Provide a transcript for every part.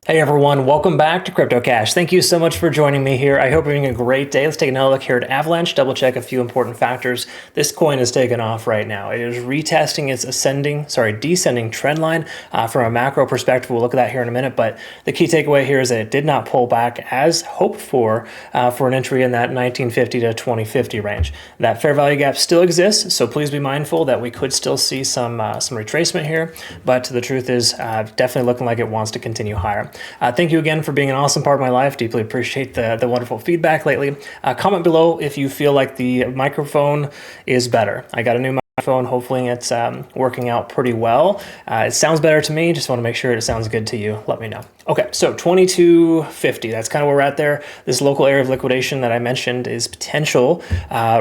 Hey everyone, welcome back to Crypto Cash. Thank you so much for joining me here. I hope you're having a great day. Let's take another look here at Avalanche, double check a few important factors. This coin is taking off right now. It is retesting its descending trend line from a macro perspective. We'll look at that here in a minute, but the key takeaway here is that it did not pull back as hoped for an entry in that 1950 to 2050 range. That fair value gap still exists, so please be mindful that we could still see some retracement here, but the truth is definitely looking like it wants to continue higher. Thank you again for being an awesome part of my life. Deeply appreciate the wonderful feedback lately. Comment below if you feel like the microphone is better. I got a new microphone. Hopefully it's working out pretty well. It sounds better to me. Just want to make sure it sounds good to you. Let me know. Okay, so 2250, that's kind of where we're at there. This local area of liquidation that I mentioned is potential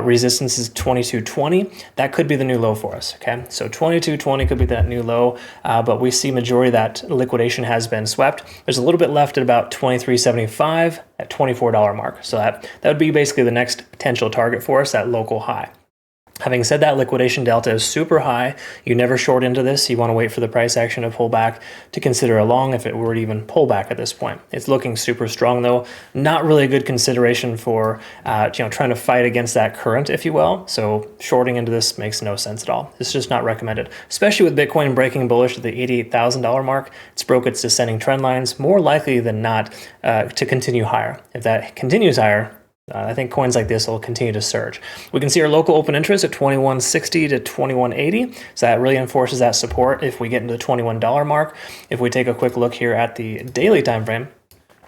resistance is 2220. That could be the new low for us, okay? So 2220 could be that new low, but we see majority of that liquidation has been swept. There's a little bit left at about 2375 at $24 mark. So that would be basically the next potential target for us, that local high. Having said that, liquidation delta is super high. You never short into this. You want to wait for the price action to pull back to consider a long if it were to even pull back at this point. It's looking super strong though. Not really a good consideration for trying to fight against that current, if you will. So shorting into this makes no sense at all. It's just not recommended, especially with Bitcoin breaking bullish at the $88,000 mark. It's broke its descending trend lines, more likely than not to continue higher. If that continues higher, I think coins like this will continue to surge. We can see our local open interest at 2160 to 2180. So that really enforces that support if we get into the $21 mark. If we take a quick look here at the daily time frame,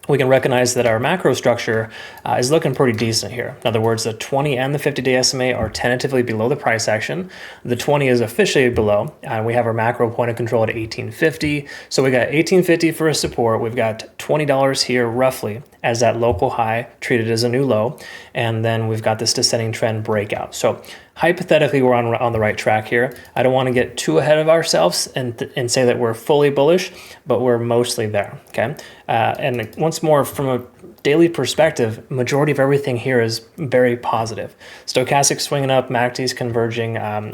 we can recognize that our macro structure is looking pretty decent here. In other words, the 20 and the 50-day SMA are tentatively below the price action. The 20 is officially below, and we have our macro point of control at 1850. So we got 1850 for a support. We've got $20 here roughly as that local high treated as a new low. And then we've got this descending trend breakout. So hypothetically, we're on the right track here. I don't want to get too ahead of ourselves and say that we're fully bullish, but we're mostly there, okay? And once more, from a daily perspective, majority of everything here is very positive. Stochastic swinging up, MACD's converging.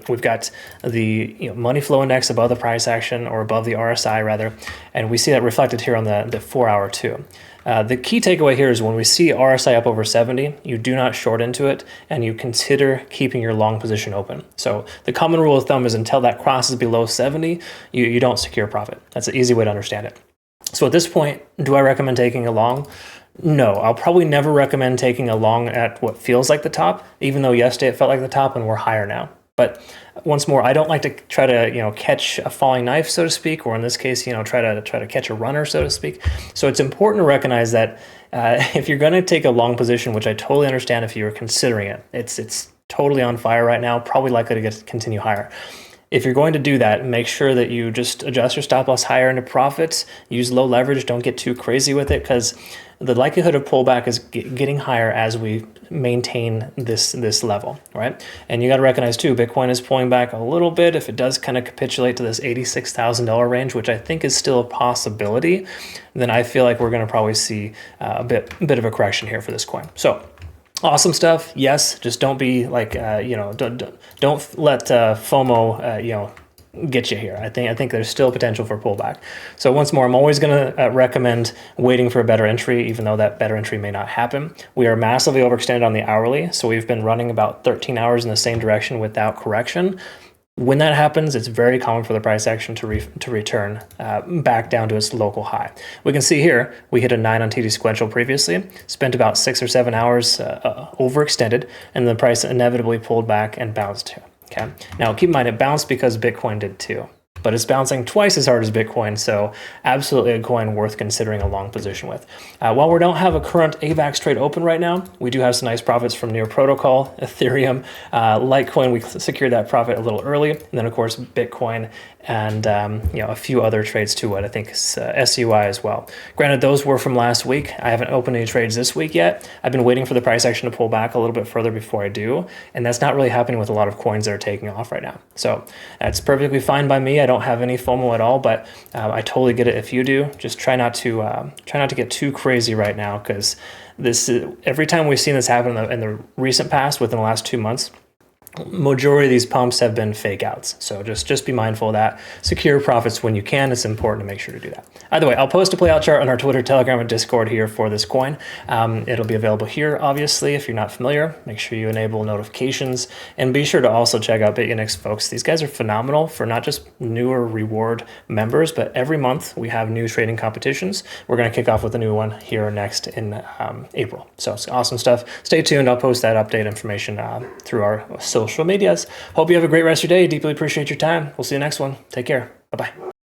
We've got the money flow index above the price action, or above the RSI rather, and we see that reflected here on the 4-hour too. The key takeaway here is when we see RSI up over 70, you do not short into it, and you consider keeping your long position open. So the common rule of thumb is until that crosses below 70, you don't secure profit. That's an easy way to understand it. So at this point, do I recommend taking a long? No, I'll probably never recommend taking a long at what feels like the top, even though yesterday it felt like the top and we're higher now. But once more, I don't like to try to catch a falling knife, so to speak, or in this case, try to catch a runner, so to speak. So it's important to recognize that if you're going to take a long position, which I totally understand if you're considering it, it's totally on fire right now, probably likely to continue higher. If you're going to do that, make sure that you just adjust your stop loss higher into profits, use low leverage, don't get too crazy with it, because the likelihood of pullback is getting higher as we maintain this level, right? And you got to recognize too, Bitcoin is pulling back a little bit. If it does kind of capitulate to this $86,000 range, which I think is still a possibility, then I feel like we're going to probably see a bit of a correction here for this coin. So awesome stuff. Yes, just don't be like don't let FOMO get you here. I think there's still potential for pullback. So once more, I'm always going to recommend waiting for a better entry, even though that better entry may not happen. We are massively overextended on the hourly, so we've been running about 13 hours in the same direction without correction. When that happens, it's very common for the price action to return back down to its local high. We can see here, we hit a 9 on TD sequential previously, spent about 6 or 7 hours overextended, and the price inevitably pulled back and bounced here. Okay. Now keep in mind, it bounced because Bitcoin did too, but it's bouncing twice as hard as Bitcoin, so absolutely a coin worth considering a long position with. While we don't have a current AVAX trade open right now, we do have some nice profits from Near Protocol, Ethereum, Litecoin. We secured that profit a little early, and then of course Bitcoin and a few other trades too. What I think is SUI as well. Granted, those were from last week. I haven't opened any trades this week yet. I've been waiting for the price action to pull back a little bit further before I do, and that's not really happening with a lot of coins that are taking off right now. So that's perfectly fine by me. I don't have any FOMO at all, but I totally get it if you do. Just try not to get too crazy right now, because every time we've seen this happen in the recent past, within the last 2 months, majority of these pumps have been fake outs. So just be mindful of that. Secure profits when you can. It's important to make sure to do that. Either way, I'll post a playout chart on our Twitter, Telegram, and Discord here for this coin. It'll be available here, obviously, if you're not familiar. Make sure you enable notifications, and be sure to also check out Bitunix, folks. These guys are phenomenal for not just newer reward members, but every month we have new trading competitions. We're going to kick off with a new one here next in April. So it's awesome stuff. Stay tuned. I'll post that update information through our social medias. Hope you have a great rest of your day. Deeply appreciate your time. We'll see you next one. Take care. Bye-bye.